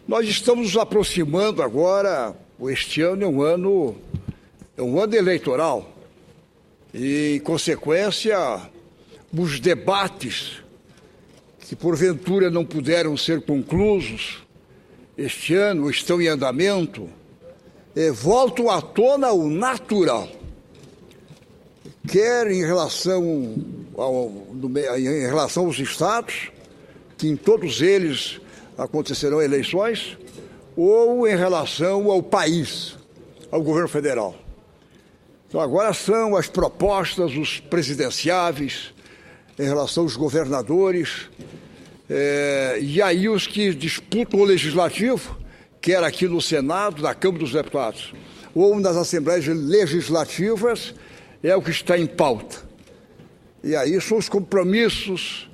Nós estamos nos aproximando agora, este ano é um ano eleitoral, e, em consequência, os debates que, porventura, não puderam ser conclusos este ano, estão em andamento, voltam à tona o natural, quer em relação aos estados, que em todos eles acontecerão eleições, ou em relação ao país, ao governo federal. Então, agora são as propostas, os presidenciáveis, em relação aos governadores, e aí os que disputam o legislativo, quer aqui no Senado, na Câmara dos Deputados, ou nas Assembleias Legislativas, é o que está em pauta. E aí são os compromissos,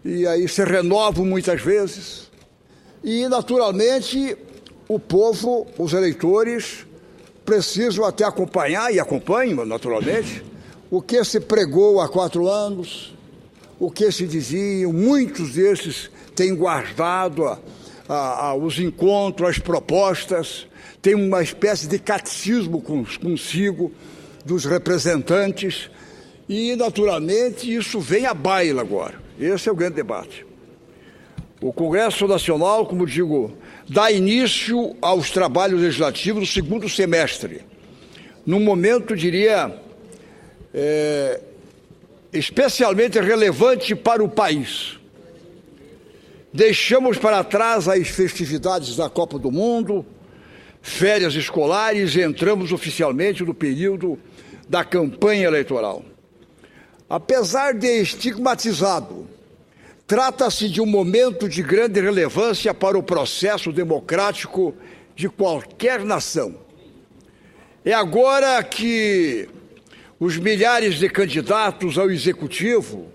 e aí se renovam muitas vezes. E, naturalmente, o povo, os eleitores, precisam até acompanhar, e acompanham, naturalmente, o que se pregou há 4 anos, o que se dizia. Muitos desses têm guardado os encontros, as propostas, tem uma espécie de catecismo consigo dos representantes e, naturalmente, isso vem à baila agora. Esse é o grande debate. O Congresso Nacional, como digo, dá início aos trabalhos legislativos do segundo semestre, num momento, diria, especialmente relevante para o país. Deixamos para trás as festividades da Copa do Mundo, férias escolares, e entramos oficialmente no período da campanha eleitoral. Apesar de estigmatizado, trata-se de um momento de grande relevância para o processo democrático de qualquer nação. É agora que os milhares de candidatos ao executivo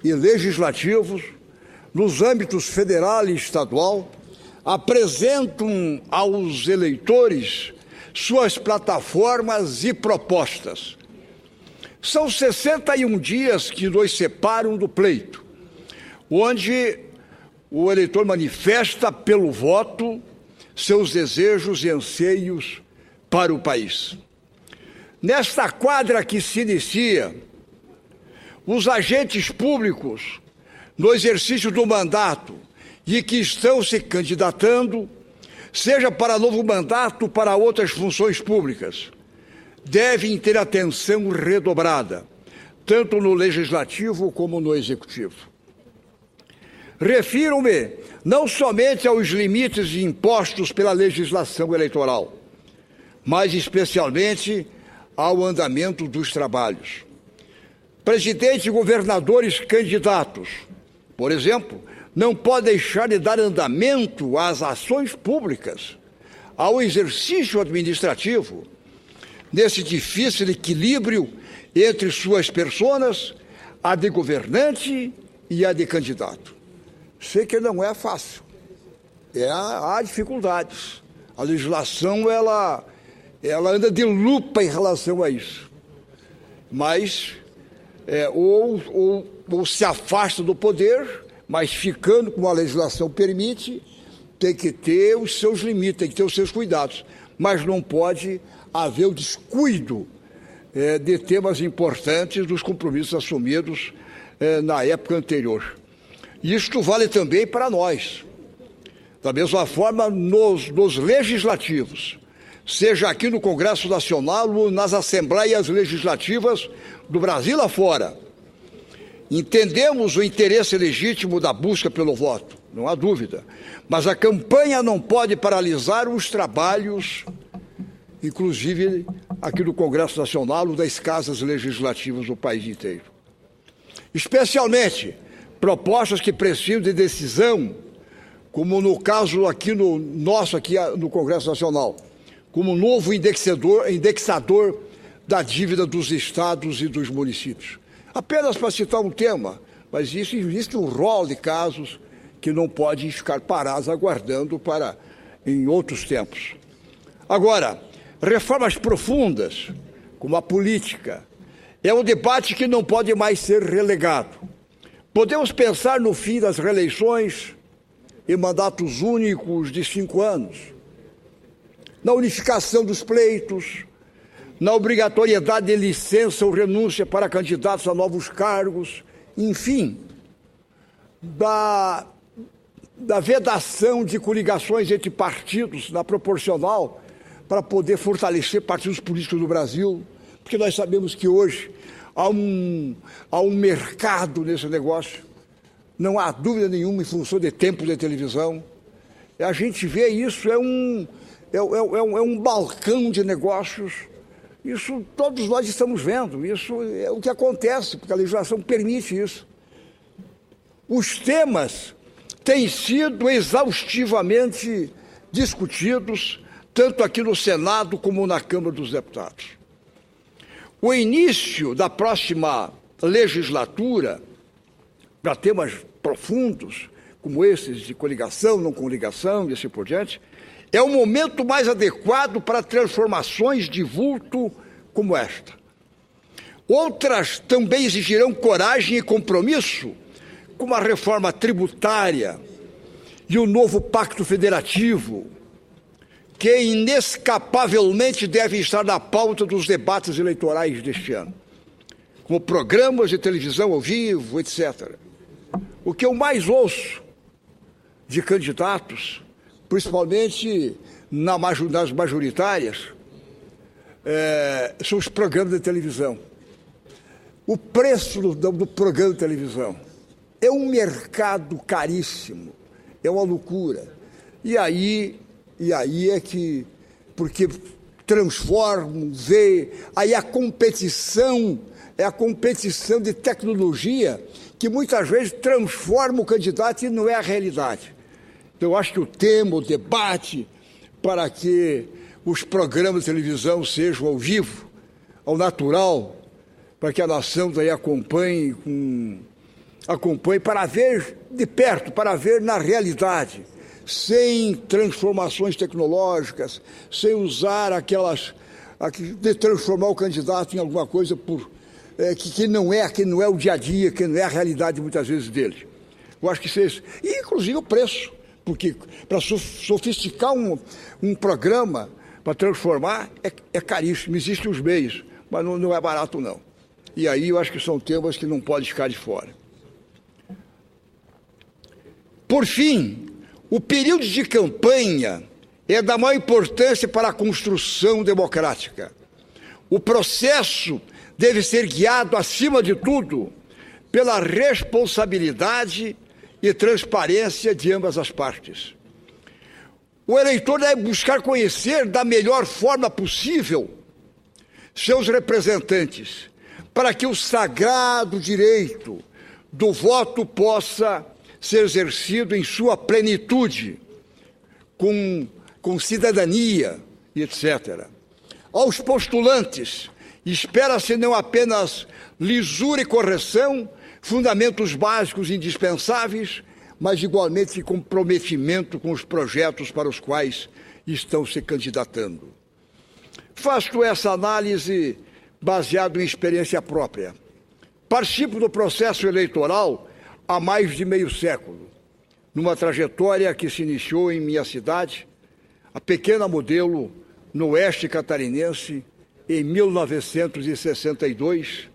e legislativos, nos âmbitos federal e estadual, apresentam aos eleitores suas plataformas e propostas. São 61 dias que nos separam do pleito, onde o eleitor manifesta pelo voto seus desejos e anseios para o país. Nesta quadra que se inicia, os agentes públicos, no exercício do mandato e que estão se candidatando, seja para novo mandato ou para outras funções públicas, devem ter atenção redobrada, tanto no legislativo como no executivo. Refiro-me não somente aos limites impostos pela legislação eleitoral, mas especialmente ao andamento dos trabalhos. Presidentes e governadores candidatos, por exemplo, não podem deixar de dar andamento às ações públicas, ao exercício administrativo, nesse difícil equilíbrio entre suas personas, a de governante e a de candidato. Sei que não é fácil, há dificuldades. A legislação, ela anda de lupa em relação a isso. Mas, ou se afasta do poder, mas ficando como a legislação permite, tem que ter os seus limites, tem que ter os seus cuidados. Mas não pode haver o descuido de temas importantes dos compromissos assumidos na época anterior. Isto vale também para nós. Da mesma forma, nos legislativos, seja aqui no Congresso Nacional ou nas Assembleias Legislativas do Brasil afora. Entendemos o interesse legítimo da busca pelo voto, não há dúvida, mas a campanha não pode paralisar os trabalhos, inclusive aqui do Congresso Nacional ou das casas legislativas do país inteiro. Especialmente propostas que precisam de decisão, como no caso aqui no Congresso Nacional, como novo indexador da dívida dos estados e dos municípios. Apenas para citar um tema, mas isso existe um rol de casos que não podem ficar parados aguardando para em outros tempos. Agora, reformas profundas, como a política, é um debate que não pode mais ser relegado. Podemos pensar no fim das reeleições, em mandatos únicos de 5 anos, na unificação dos pleitos, na obrigatoriedade de licença ou renúncia para candidatos a novos cargos, enfim, da vedação de coligações entre partidos na proporcional para poder fortalecer partidos políticos no Brasil, porque nós sabemos que hoje há um mercado nesse negócio, não há dúvida nenhuma em função de tempo de televisão. A gente vê isso, é um balcão de negócios. Isso todos nós estamos vendo, isso é o que acontece, porque a legislação permite isso. Os temas têm sido exaustivamente discutidos, tanto aqui no Senado como na Câmara dos Deputados. O início da próxima legislatura, para temas profundos, como esses de coligação, não coligação e assim por diante, é o momento mais adequado para transformações de vulto como esta. Outras também exigirão coragem e compromisso, como a reforma tributária e o novo pacto federativo, que inescapavelmente devem estar na pauta dos debates eleitorais deste ano, como programas de televisão ao vivo, etc. O que eu mais ouço de candidatos, principalmente nas majoritárias, são os programas de televisão. O preço do programa de televisão é um mercado caríssimo, é uma loucura. E aí é que, porque transformam, aí a competição, é a competição de tecnologia que muitas vezes transforma o candidato e não é a realidade. Então, eu acho que o tema, o debate, para que os programas de televisão sejam ao vivo, ao natural, para que a nação daí acompanhe para ver de perto, para ver na realidade, sem transformações tecnológicas, sem usar de transformar o candidato em alguma coisa que não é o dia a dia, que não é a realidade muitas vezes dele. Eu acho que isso, e inclusive o preço, porque para sofisticar um programa, para transformar, é caríssimo, existem os meios, mas não é barato não. E aí eu acho que são temas que não podem ficar de fora. Por fim, o período de campanha é da maior importância para a construção democrática. O processo deve ser guiado, acima de tudo, pela responsabilidade e transparência de ambas as partes. O eleitor deve buscar conhecer da melhor forma possível seus representantes, para que o sagrado direito do voto possa ser exercido em sua plenitude, com cidadania, etc. Aos postulantes, espera-se não apenas lisura e correção, fundamentos básicos indispensáveis, mas igualmente comprometimento com os projetos para os quais estão se candidatando. Faço essa análise baseado em experiência própria. Participo do processo eleitoral há mais de meio século, numa trajetória que se iniciou em minha cidade, a pequena Modelo, no oeste catarinense, em 1962,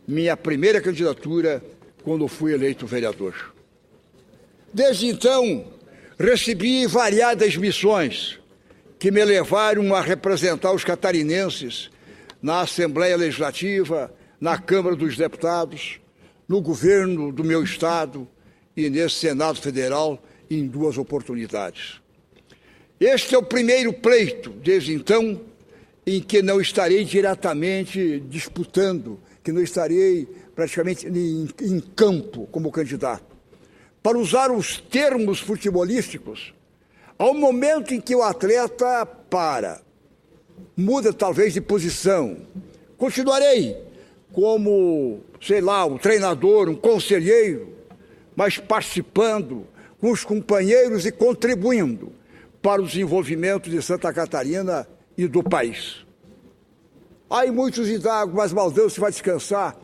minha primeira candidatura quando fui eleito vereador. Desde então, recebi variadas missões que me levaram a representar os catarinenses na Assembleia Legislativa, na Câmara dos Deputados, no governo do meu estado e nesse Senado Federal em 2 oportunidades. Este é o primeiro pleito, desde então, em que não estarei diretamente disputando, que não estarei praticamente em campo como candidato. Para usar os termos futebolísticos, ao momento em que o atleta muda talvez de posição, continuarei como, um treinador, um conselheiro, mas participando com os companheiros e contribuindo para o desenvolvimento de Santa Catarina e do país. Aí muitos indagam, mas Maldão, você vai descansar?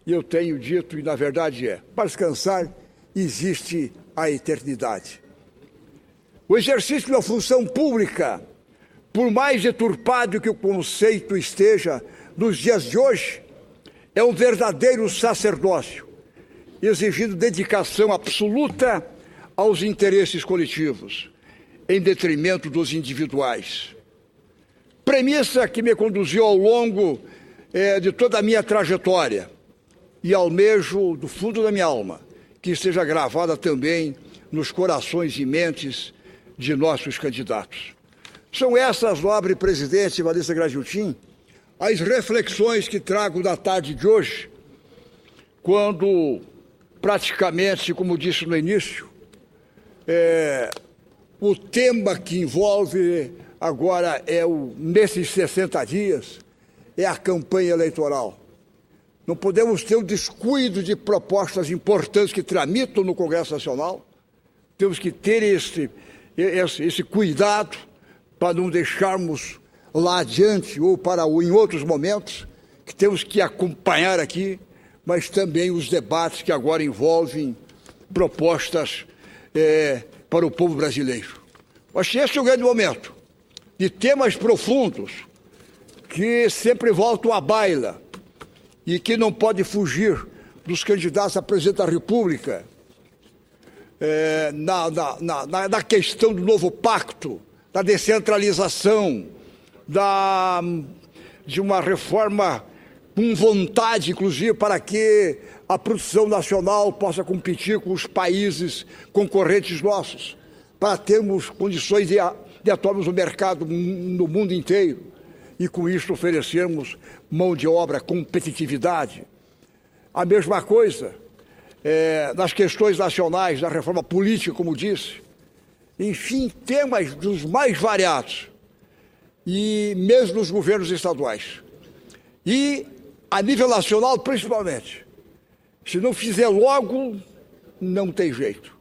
E eu tenho dito, e na verdade para descansar existe à eternidade. O exercício da função pública, por mais deturpado que o conceito esteja nos dias de hoje, é um verdadeiro sacerdócio, exigindo dedicação absoluta aos interesses coletivos, em detrimento dos individuais. Premissa que me conduziu ao longo de toda a minha trajetória e almejo do fundo da minha alma que seja gravada também nos corações e mentes de nossos candidatos. São essas, nobre presidente Vanessa Graziotin, as reflexões que trago da tarde de hoje, quando praticamente, como disse no início, o tema que envolve agora nesses 60 dias, é a campanha eleitoral. Não podemos ter o descuido de propostas importantes que tramitam no Congresso Nacional. Temos que ter esse cuidado para não deixarmos lá adiante ou em outros momentos, que temos que acompanhar aqui, mas também os debates que agora envolvem propostas para o povo brasileiro. Acho que esse é o grande momento, de temas profundos que sempre voltam à baila e que não pode fugir dos candidatos a presidente da República, na questão do novo pacto, da descentralização, de uma reforma com vontade, inclusive, para que a produção nacional possa competir com os países concorrentes nossos, para termos condições de atuarmos no mercado no mundo inteiro e, com isso, oferecermos mão de obra, competitividade. A mesma coisa nas questões nacionais, da reforma política, como disse. Enfim, temas dos mais variados, e mesmo nos governos estaduais. E, a nível nacional, principalmente. Se não fizer logo, não tem jeito.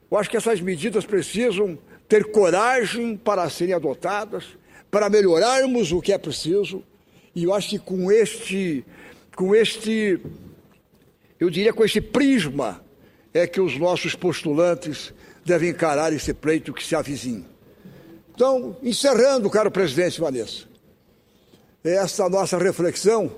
Eu acho que essas medidas precisam ter coragem para serem adotadas, para melhorarmos o que é preciso, e eu acho que com este prisma é que os nossos postulantes devem encarar esse pleito que se avizinha. Então, encerrando, caro presidente Vanessa, essa nossa reflexão,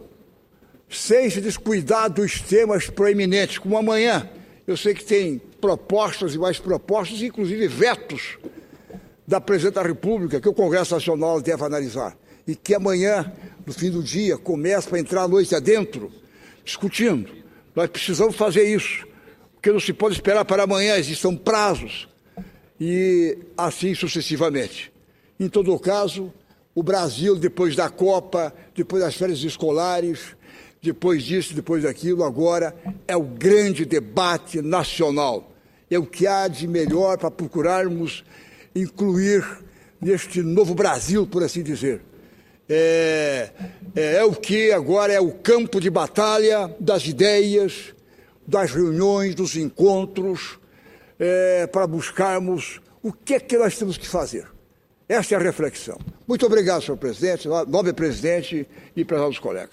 sem se descuidar dos temas proeminentes, como amanhã, eu sei que tem propostas e mais propostas, inclusive vetos da presidente da República, que o Congresso Nacional deve analisar, e que amanhã, no fim do dia, começa a entrar a noite adentro, discutindo. Nós precisamos fazer isso, porque não se pode esperar para amanhã, existam prazos, e assim sucessivamente. Em todo caso, o Brasil, depois da Copa, depois das férias escolares, depois disso, depois daquilo, agora é o grande debate nacional. É o que há de melhor para procurarmos incluir neste novo Brasil, por assim dizer. É o que agora é o campo de batalha das ideias, das reuniões, dos encontros, para buscarmos o que é que nós temos que fazer. Essa é a reflexão. Muito obrigado, senhor presidente, nobre presidente e prezados colegas.